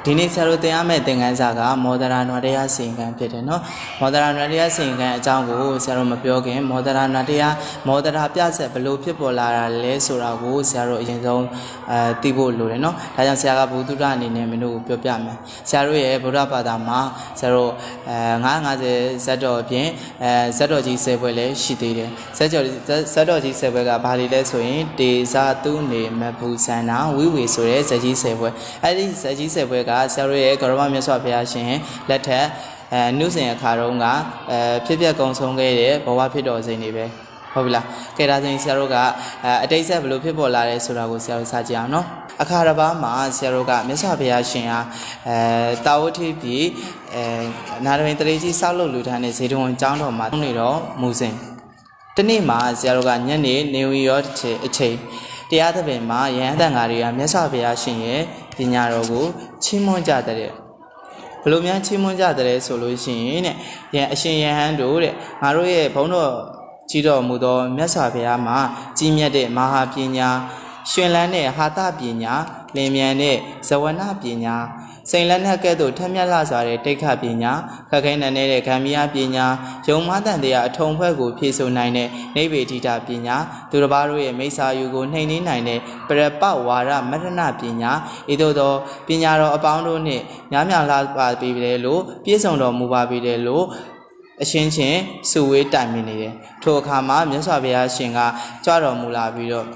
ဒီနေ့ဆရာတို့သင်ရမယ့်သင်ခန်းစာကမောဒရာနွားတရားစီရင်ခံဖြစ်တယ်နော်မောဒရာနွားတရားစီရင်ခံအကြောင်းကိုဆရာတို့မပြောခင်မောဒရာနွားတရားမောဒရာပြဆက်ဘလို့ဖြစ်ပေါ်လာတာလဲဆိုတာကိုဆရာတို့အရင်ဆုံးသိဖို့လိုတယ်နော်ဒါကြောင့်ဆရာကဘုဒ္ဓအနေနဲ့မင်းတို့ကိုပြောပြမယ်ဆရာတို့ရဲ့ဗုဒ္ဓဘာသာမှာဆရာတို့950ဇတ်တော်အပြင်ဇတ်တော်ကြီး10ဘွဲလည်းရှိသေးတယ်ဇတ်တော်ကြီး10ဘွဲကဘာတွေလဲဆိုရင်တေဇာတုနေမဘူဆန္နာဝိဝေဆိုတဲ့ဇတ်ကြီး10ဘွဲအဲ့ဒီဇတ်ကြီး10ဘွဲကဆရာတို့ရဲ့ဂရမမြတ်စွာဘုရားရှင်လက်ထက်နုစင်အခါတုန်းကဖြစ်ပျက်ကုံဆုံးခဲ့တဲ့ဘဝဖြစ်တော်စဉ်တွေပဲဟုတ်ပြီလားကဲဒါဆိုရင်ဆရာတို့ကအတိတ်ဆက်ဘယ်လိုဖြစ်ပေါ်လာလဲဆိုတာကိုဆရာတို့စကြည့်အောင်နော်အခါတစ်ပါးမှာဆရာတို့ကမြတ်စွာဘုရားရှင်ဟာတာဝတိပြည်နာရဝင်းတရေကြီးဆောက်လုပ်လူထမ်းတဲ့ဇေတဝန်ကျောင်းတော်မှာနေတော့မူစဉ်တနေ့မှာဆရာတို့ကညနေနေဝီရောအချိန်တရားသဖြင့်မှာယဟန်တန်ဃာတွေကမြတ်စွာဘုရားရှင်ရဲ့ပညာတော်ကိုချီးမွမ်းကြတဲ့ဘယ်လိုများချီးမွမ်းကြတဲ့ဆိုလို့ရှိရင်တဲ့အရှင်ယဟန်တို့တဲ့ငါတို့ရဲ့ဘုန်းတော်ကြီးတော်မူသောမြတ်စွာဘုရားမှာကြီးမြတ်တဲ့မဟာပညာရှင်လန်းတဲ့ဟာတပညာလင်မြန်တဲ့ဇဝနပညာစိန်လက်နက်ကဲ့သို့ထက်မြက်လာစွာတဲ့တိဋ္ဌပညာခက်ခဲနက်တဲ့ဂမ်မီယာပညာယုံမတန်တရားအထုံဖွဲ့ကိုဖြည့်ဆို့နိုင်တဲ့နိဗ္ဗေဒိတာပညာသူတစ်ပါးတို့ရဲ့မိစ္ဆာယူကိုနှိမ်နင်းနိုင်တဲ့ပရပဝါရမတ္တနပညာဤသို့သောပညာတော်အပေါင်းတို့နှင့်များများလာပါပြီတယ်လို့ပြည့်စုံတော်မူပါပြီတယ်လို့အရှင်ချင်းစုဝေးတိုင်မြင်နေတယ်ထိုအခါမှာမြတ်စွာဘုရားရှင်ကကြွတော်မူလာပြီးတော့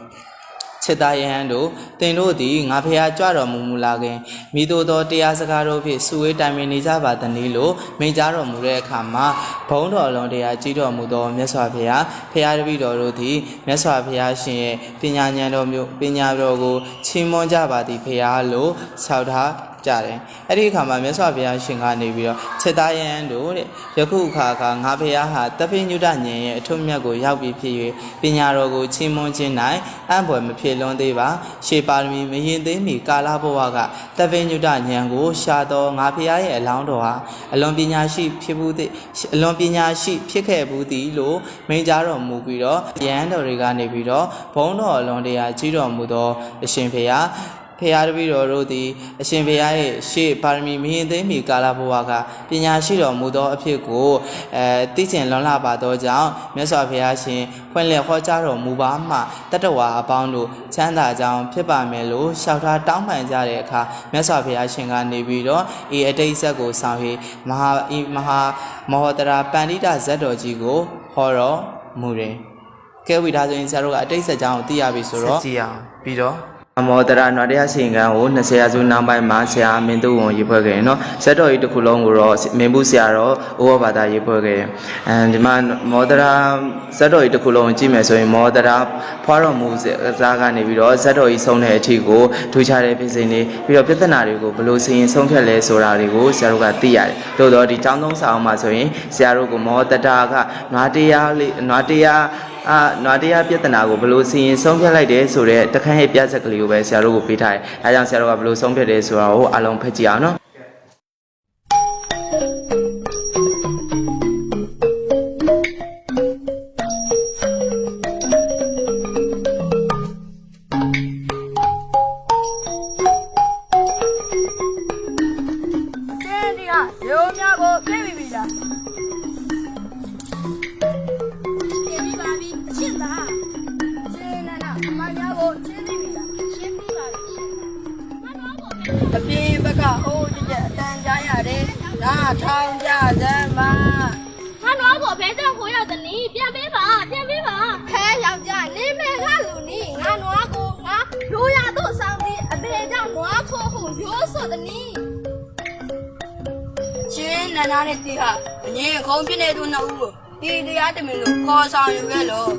စေတယဟန်တို့သင်တို့သည်ငါဖျားကြွတော်မူလာခင်မိတို့သောတရားစကားတို့ဖြင့်စုဝေးတိုင်ပင်နေကြပါသနည်းလို့မိန့်ကြားတော်မူတဲ့အခါမှာဘုန်းတော်လုံးတရားကြီးတော်မူသောမြတ်စွာဘုရားဖျားတပည့်တော်တို့သည်မြတ်စွာဘုရားရှင်ရဲ့ပညာဉာဏ်တော်မျိုးပညာတော်ကိုချီးမွမ်းကြပါသည်ဖျားလို့ဆောက်ထားကြတယ်အဲ့ဒီအခါမှာမြတ်စွာဘုရားရှင်ကနေပြီးတော့စေတယဟန်တို့တဲ့ယခုအခါငါဖျားဟာတပိညုတဉာဏ်ရဲ့အထွတ်မြတ်ကိုရောက်ပြီးဖြစ်၍ပညာတော်ကိုချီးမွမ်းခြင်း၌အံ့ဖွယ်မဖြစ်လွန်သေးပါရှေးပါရမီမရင်သေးမီကာလဘဝကတပိညုတဉာဏ်ကိုရှာတော်ငါဖျားရဲ့အလောင်းတော်ဟာအလွန်ပညာရှိဖြစ်ဘူးသည်အလွန်ပညာရှိဖြစ်ခဲ့ဘူးသည်လို့မိန့်ကြားတော်မူပြီးတော့ယဟန်တော်တွေကနေပြီးတော့ဘုန်းတော်အလွန်တရားကြီးတော်မူသောအရှင်ဖျားဖျားတပည့်တော်တို့သည်အရှင်ဘုရားရဲ့ရှေ့ပါရမီမင်းသိမ့်မီကာလဘဝကပညာရှိတော်မူသောအဖြစ်ကိုသိကျင်လွန်လှပါသောကြောင့်မြတ်စွာဘုရားရှင်ဖွင့်လှစ်ဟောကြားတော်မူပါမှတတ္တဝါအပေါင်းတို့ချမ်းသာကြောင်းဖြစ်ပါမယ်လို့လျှောက်ထားတောင်းပန်ကြတဲ့အခါမြတ်စွာဘုရားရှင်ကနေပြီးတော့ဤအတိတ်ဇက်ကိုဆောင်၍မဟာမောဟတရာပန္တိတဇက်တော်ကြီးကိုဟောတော်မူတယ်။ကဲဝိဒါဆိုရင်ဆရာတို့ကအတိတ်ဇက်ကြောင်းကိုသိရပြီဆိုတော့ကြည့်အောင်ပြီးတော့မောဒရာနွားတရားစီရင်ခံကို20ရာစုနောက်ပိုင်းမှာဆရာမင်းသူဝန်ရေးဖွဲ့ခဲ့တယ်နော်ဇက်တော်ကြီးတစ်ခုလုံးကိုတော့မင်းဘူးဆရာတော့ဩဝဘာသာရေးဖွဲ့ခဲ့တယ်ဒီမှာမောဒရာဇက်တော်ကြီးတစ်ခုလုံးကြည့်မယ်ဆိုရင်မောဒရာဖွားတော်မူစားကနေပြီးတော့ဇက်တော်ကြီးဆုံးတဲ့အထိကိုထူခြားတဲ့ဖြစ်စဉ်တွေပြီးတော့ပြဿနာတွေကိုဘယ်လိုစီရင်ဆုံးဖြတ်လဲဆိုတာတွေကိုဆရာတို့ကသိရတယ်တို့တော့ဒီကျောင်းသုံးစာအောင်မှာဆိုရင်ဆရာတို့ကမောဒရာကနွားတရားနွားတရားပြဿနာကိုဘယ်လိုစီရင်ဆုံးဖြတ်လိုက်တယ်ဆိုတော့တခန်းရဲ့ပြဆက်ကလေးကိုပဲဆရာတို့ကိုပေးထားတယ်။အဲဒါကြောင့်ဆရာတို့ကဘယ်လိုဆုံးဖြတ်တယ်ဆိုတာကိုအားလုံးဖတ်ကြည့်အောင်နော်။တင်းဒီကရိုးများကိုပြည့်ပြီလား။အပြင်းဘက်ကအိုးကြက်အတန်ကြားရတယ်။ဒါထောင်ကြစမ်းပါ။ငါတော့ဘောဘဲတဲ့ဟိုရောက်တဲ့နီးပြန်ပေးပါ။ခဲယောက်ျားနေမဲကလူနီးငါနွားကိုငါရိုးရတော့ဆောင်ပြီးအပေကြောင့်နွားခိုးဖို့ရိုးစောတဲ့နီးချင်းနနာနဲ့တီဟာအငင်းခုံးပြနေသူနှစ်ဦးကိုတီတရားတမင်လို့ခေါ်ဆောင်ယူခဲ့လို့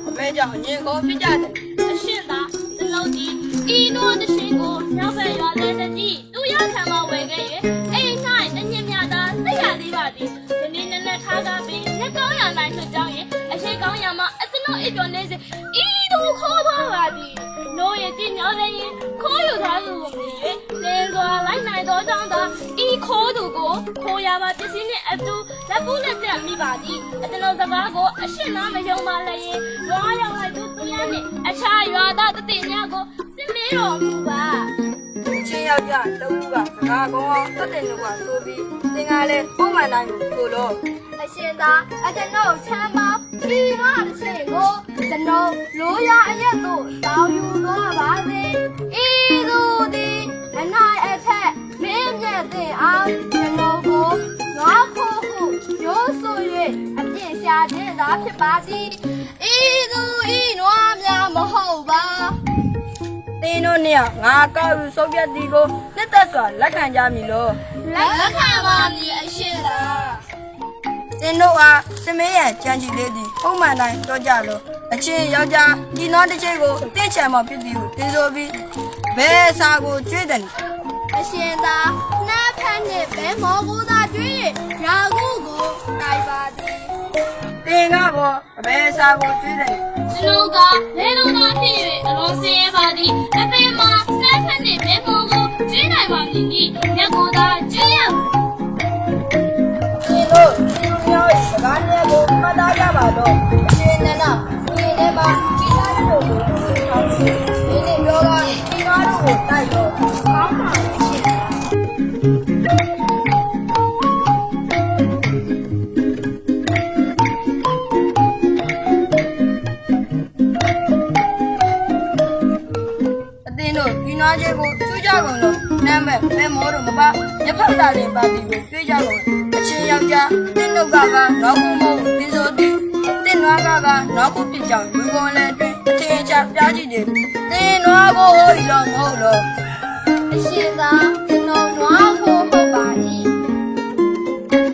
အဖေကြောင့်ညင်ကုန်ဖြစ်ကြတယ်အရှင်သာသလုံးကြီးဤတို့တရှင်ကိုရောက်ပဲရွာလဲတကြီးသူရခံမဝယ်ခဲ့၍အိမ်၌တညင်မြသာသိရသေးပါသည်ဒီနေ့နည်းနည်းထားကားပြီးလက်ကောင်းရနိုင်ချွတ်ကြောင်းရင်အရှိကောင်းရမှာအစလုံးအိတ်တော်နေစေဤတို့ ခိုးသွားပါသည်နိုးရဲ့ကြည်ညောလည်းရင်ခိုးယူသွားသူကိုမြင်၍လင်းစွာလိုက်နိုင်သောကြောင့်သာဤခိုးသူကိုခိုးရပါပစ္စည်းနှင့်အတူလက်ပူးလက်ချက်မိပါသည်အတလုံးစကားကိုအရှင်းနာမယုံပါလည်းရင်ရွာရောက်လိုက်သူသူရနှင့်အခြားရွာသားတည်များကိုစစ်မေးတော်မူပါ ချင်းယောက်ျားတဦးကစကားကောင်းအောင်တက်တယ်လို့ကဆိုပြီးသင်ကလည်းပုံမှန်တိုင်းကိုဆိုလို့ အရှင်သာအကျွန်ုပ်ချမ်းပါပြီးတော့တစ်ချိန်ကိုကျွန်ုပ်လိုရအရက်တို့တောင်းယူသွားပါစေဤသူသည်အနိုင်အထက်မင်းမြတ်တဲ့အောင်ကျွန်ုပ်ကိုငါဖို့ဟုရိုးဆို၍အပြည့်ရှာခြင်းသာဖြစ်ပါသည်ဤသူဤနွားများမဟုတ်ပါ သင်တို့နှစ်ယောက်ငါကောက်ယူဆုံးဖြတ်သည်ကိုနှစ်သက်စွာလက်ခံကြမည်လို့ လက်ခံပါမည်အရှင်သာ သင်တို့အားသမင်းရဲ့ကြံကြည်လေးသည်ပုံမှန်တိုင်းတော့ကြလို့အချင်းယောက်ျားဒီနောတစ်ချိန်ကိုတင့်ချံမှဖြစ်သည်ဟုတင်ဆိုပြီးဘယ်စာကိုကျွေးတယ် အရှင်သာနှမ်းဖက်နှင့်ဘဲမောကိုသာကျွေး၍ရာခုကိုတိုက်ပါသည် သင်ကဘောဘယ်စာကိုကျွေးတယ် ကျွန်ုပ်ကလဲလုံးသားဖြစ်၍အလုံးစင်းရပါသည်အပေမှာလက်ဖက်နှင့်ဘဲမောကိုကျင်းနိုင်ပါမည်နီမြတ်ကိုသာကျင်းရ သင်တို့ဒီမျိုးရဲ့စကားများကိုမှတ်သားကြပါတော့အချင်းနဲ့နာဒီနေ့မှာကြီးသားတဲ့လူကိုထောက်ရှိဒီနေ့ပြောတာဒီမားတို့ကိုတိုက်တော့ကောင်းပါလေရှင် အတင်းတို့ဒီနာကျဲကိုကျွေးကြကုန်လို့နာမည်ဘဲမောတို့မပါရဖက်တာတွေပါတီကိုကျွေးကြကုန်အချင်းယောက်ျားတင်းတို့ကနောက်ကုန်းမို့တင်းစိုးတီတင်းနွားကနောက်ကုန်းပြကြောင်လူကုန်လည်းတွင်အထင်ချပြားကြည့်တယ်တင်းနွားကိုဟိုလောမဟုတ်လို့ အရှင်သာကျွန်တော်နွားကိုဟုတ်ပါ၏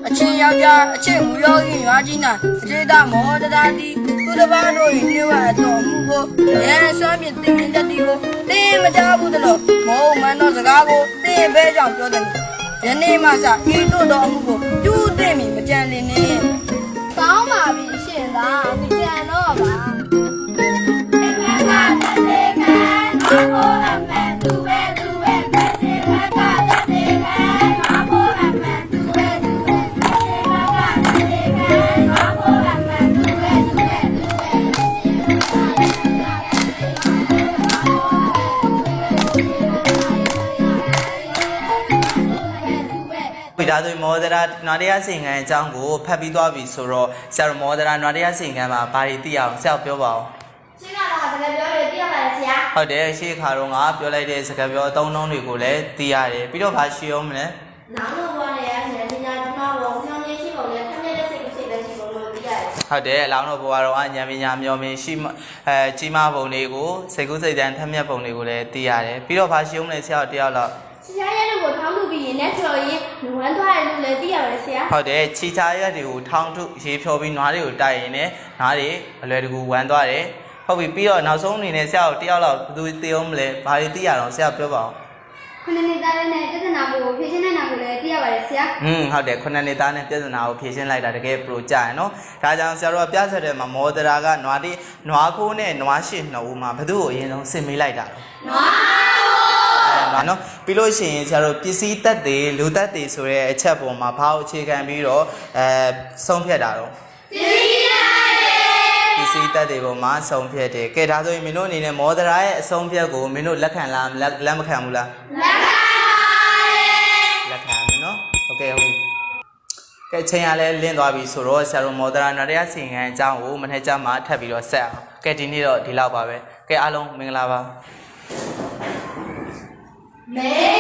အချင်းယောက်ျားအချင်းမူရောကြီးရွာကြီးနာအခြေတာမောတတာတီသူတစ်ပါးတို့၏နှိဝတ်တော်မူကိုရဲစွမ်းပြတင်ပြတတ်သည်ကိုတင်းမကြဘူးတလို့မဟုတ်မှန်တော့စကားကိုတင်းဘဲကြောင့်ပြောတယ်ယနေ့မှစဤတို့တော်မှုကိုကျူးသိမီမကြံလင်နဲ့ ကောင်းပါပြီအရှင်သာမကြံတော့ပါဒါဆိုမောဒရာနွားတရားစင်ကန်အကြောင်းကိုဖတ်ပြီးသွားပြီဆိုတော့ဆရာတို့မောဒရာနွားတရားစင်ကန်မှာဘာတွေသိအောင်ဆရာပြောပါဦး ရှင်းကတော့စကားပြောလို့သိရပါတယ်ဆရာ ဟုတ်တယ်ရှေ့ခါတော့ငါပြောလိုက်တဲ့စကားပြောအသုံးနှုန်းတွေကိုလည်းသိရတယ်ပြီးတော့ဘာရှိအောင်မလဲ နောင်လို့ဘွားနေရဆရာကြီးများဒီမှာဘုံဖြောင်းနေရှိပုံနဲ့ခက်တဲ့စိတ်ကိုစိတ်လက်ရှိပုံလို့သိရတယ် ဟုတ်တယ်အလောင်းတော်ဘဝတော်အညံပညာမျောမင်းရှိကြီးမားပုံတွေကိုစိတ်ကူးစိတ်တန်းထက်မြက်ပုံတွေကိုလည်းသိရတယ်ပြီးတော့ဘာရှိအောင်လဲဆရာတို့တယောက်တော့ ဆရာရဲ့လူကိုထောင်းလို့ပြီးရင်နဲ့ဆိုရင်ဝမ်းသွားတယ်လို့လည်းသိရတယ်ဆရာ ဟုတ်တယ်ချီချာရက်တွေကိုထောင်းထုရေးဖြောပြီးနွားတွေကိုတိုက်ရင်လည်းနွားတွေအလွယ်တကူဝမ်းသွားတယ်ဟုတ်ပြီပြီးတော့နောက်ဆုံးအနေနဲ့ဆရာတို့တယောက်တော့ဘယ်သူသိအောင်မလဲဘာတွေသိရအောင်ဆရာပြောပါဦး ခုနှစ်နှစ်သားနဲ့ပြဿနာကိုဖြေရှင်းနိုင်တာကိုလည်းသိရပါတယ်ဆရာ ဟုတ်တယ်ခုနှစ်နှစ်သားနဲ့ပြဿနာကိုဖြေရှင်းလိုက်တာတကယ်ပရိုကြရနော်ဒါကြောင့်ဆရာတို့ကပြဆက်တဲ့မှာမောဒရာကနွားခိုးနဲ့နွားရှိနှစ်ဦးမှာဘယ်သူ့ကိုအရင်ဆုံးဆင်မေးလိုက်တာနွားနော်ပြီးလို့ရှိရင်ဆရာတို့ပစ္စည်းတက်တွေလူတက်တွေဆိုတဲ့အချက်ပေါ်မှာဘာကိုအခြေခံပြီးတော့ဆုံးဖြတ်တာတော့ပစ္စည်းတက်တွေပေါ်မှာဆုံးဖြတ်တယ်ကဲဒါဆိုရင်မင်းတို့အနေနဲ့မောဒရာရဲ့အဆုံးဖြတ်ကိုမင်းတို့လက်ခံလားလက်မခံဘူးလားလက်ခံမယ်နော်โอเคဟုတ်ပြီကဲချိန်ရလဲလင်းသွားပြီဆိုတော့ဆရာတို့မောဒရာနတရားစီရင်အကြောင်းကိုမနေ့ကမှထပ်ပြီးတော့ဆက်အောင်ကဲဒီနေ့တော့ဒီလောက်ပါပဲကဲအားလုံးမင်္ဂလာပါ မဲ